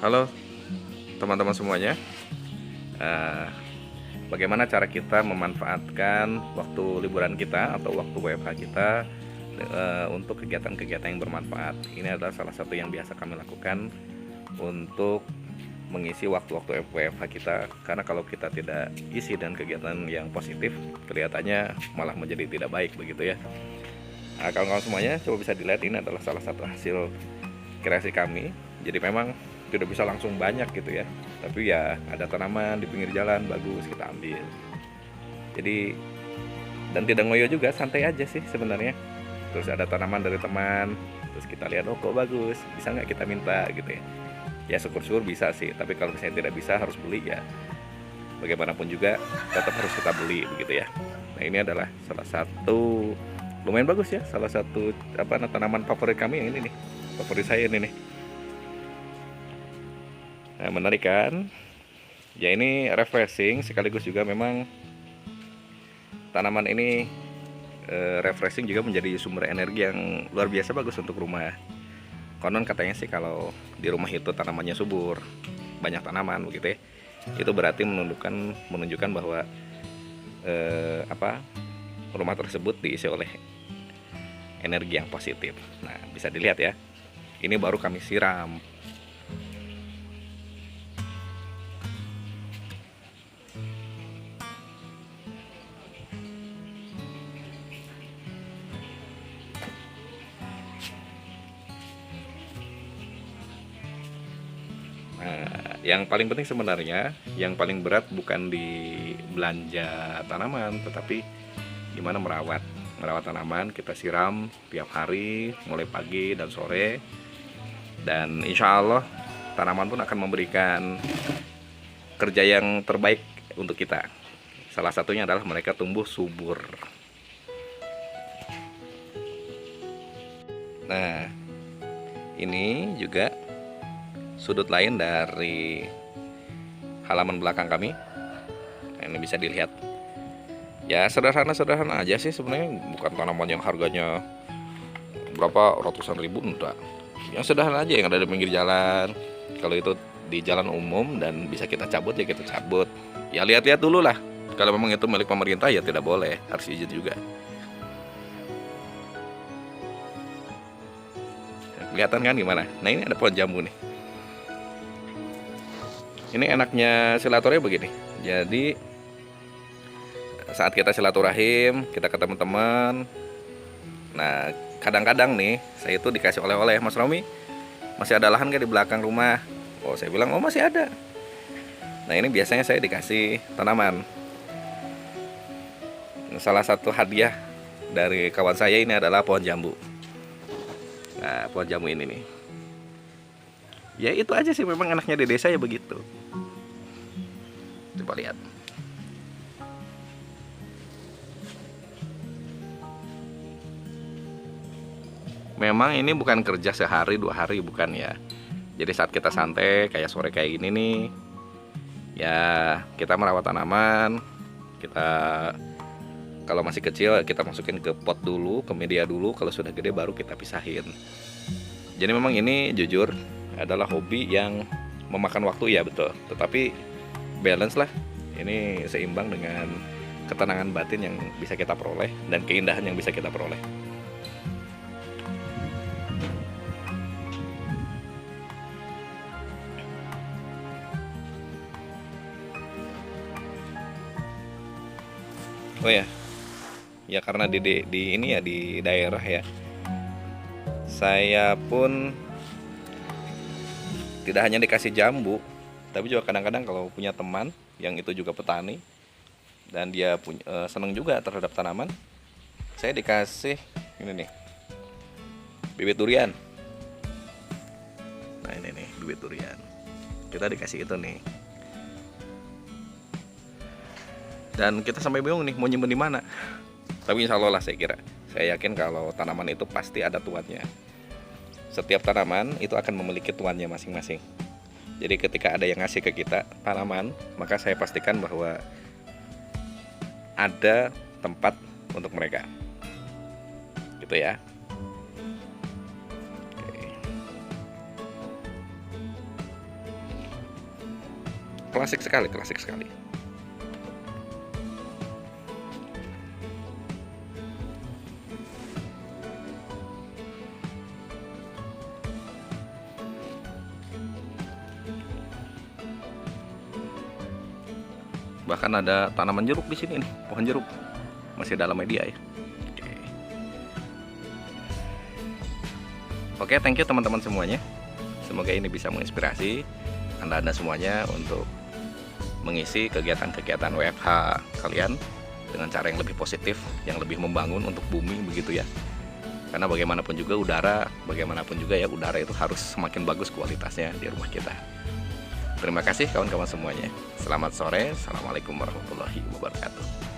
Halo teman-teman semuanya. Eh, Bagaimana cara kita memanfaatkan waktu liburan kita atau waktu WFH kita untuk kegiatan-kegiatan yang bermanfaat? Ini adalah salah satu yang biasa kami lakukan untuk mengisi waktu-waktu WFH kita. Karena kalau kita tidak isi dan kegiatan yang positif, kelihatannya malah menjadi tidak baik begitu ya. Nah, kawan-kawan semuanya, coba bisa dilihat, ini adalah salah satu hasil kreasi kami. Jadi memang tidak bisa langsung banyak gitu ya, tapi ya ada tanaman di pinggir jalan bagus, kita ambil. Jadi dan tidak ngoyo juga, santai aja sih sebenarnya. Terus ada tanaman dari teman, terus kita lihat, oh kok bagus, bisa nggak kita minta gitu ya. Ya syukur-syukur bisa sih, tapi kalau misalnya tidak bisa harus beli ya, bagaimanapun juga tetap harus kita beli begitu ya. Nah ini adalah salah satu lumayan bagus ya, salah satu tanaman favorit kami yang ini nih, favorit saya ini nih. Nah, menarik kan? Ya ini refreshing sekaligus juga memang tanaman ini refreshing juga menjadi sumber energi yang luar biasa bagus untuk rumah. Konon katanya sih kalau di rumah itu tanamannya subur, banyak tanaman begitu ya. Itu berarti menunjukkan bahwa rumah tersebut diisi oleh energi yang positif. Nah, bisa dilihat ya. Ini baru kami siram. Nah, yang paling penting sebenarnya, yang paling berat bukan di belanja tanaman, tetapi gimana merawat tanaman. Kita siram tiap hari, mulai pagi dan sore, dan insya Allah tanaman pun akan memberikan kerja yang terbaik untuk kita. Salah satunya adalah mereka tumbuh subur. Nah, ini juga sudut lain dari halaman belakang kami. Nah, ini bisa dilihat. Ya sederhana aja sih sebenarnya, bukan tanaman yang harganya berapa ratusan ribu, enggak. Yang sederhana aja yang ada di pinggir jalan. Kalau itu di jalan umum dan bisa kita cabut ya kita cabut. Ya lihat-lihat dulu lah. Kalau memang itu milik pemerintah ya tidak boleh, harus izin juga. Kelihatan kan gimana? Nah ini ada pohon jambu nih. Ini enaknya silaturahim begini. Jadi saat kita silaturahim, kita ke teman-teman. Nah kadang-kadang nih saya itu dikasih oleh-oleh, Mas Romi, masih ada lahan nggak di belakang rumah? Oh saya bilang, oh masih ada. Nah ini biasanya saya dikasih tanaman. Salah satu hadiah dari kawan saya ini adalah pohon jambu. Nah pohon jambu ini nih, ya itu aja sih, memang enaknya di desa ya begitu. Coba lihat. Memang ini bukan kerja sehari 2 hari, bukan ya. Jadi saat kita santai kayak sore kayak gini nih, ya kita merawat tanaman. Kita kalau masih kecil kita masukin ke pot dulu, ke media dulu. Kalau sudah gede baru kita pisahin. Jadi memang ini jujur adalah hobi yang memakan waktu ya, betul. Tetapi balance lah. Ini seimbang dengan ketenangan batin yang bisa kita peroleh dan keindahan yang bisa kita peroleh. Oh ya, ya karena di ini ya di daerah ya. Saya pun tidak hanya dikasih jambu, tapi juga kadang-kadang kalau punya teman yang itu juga petani dan dia senang juga terhadap tanaman, saya dikasih ini nih, bibit durian. Nah ini nih bibit durian, kita dikasih itu nih, dan kita sampai bingung nih mau nyimpen di mana. Tapi insya Allah lah, saya yakin kalau tanaman itu pasti ada tuannya. Setiap tanaman itu akan memiliki tuannya masing-masing. Jadi ketika ada yang ngasih ke kita tanaman, maka saya pastikan bahwa ada tempat untuk mereka. Gitu ya. Oke. Klasik sekali, klasik sekali. Bahkan ada tanaman jeruk di sini nih, pohon jeruk. Masih dalam media ya. Oke, thank you teman-teman semuanya. Semoga ini bisa menginspirasi Anda semuanya untuk mengisi kegiatan-kegiatan WFH kalian dengan cara yang lebih positif, yang lebih membangun untuk bumi begitu ya. Karena bagaimanapun juga udara itu harus semakin bagus kualitasnya di rumah kita. Terima kasih kawan-kawan semuanya. Selamat sore. Assalamualaikum warahmatullahi wabarakatuh.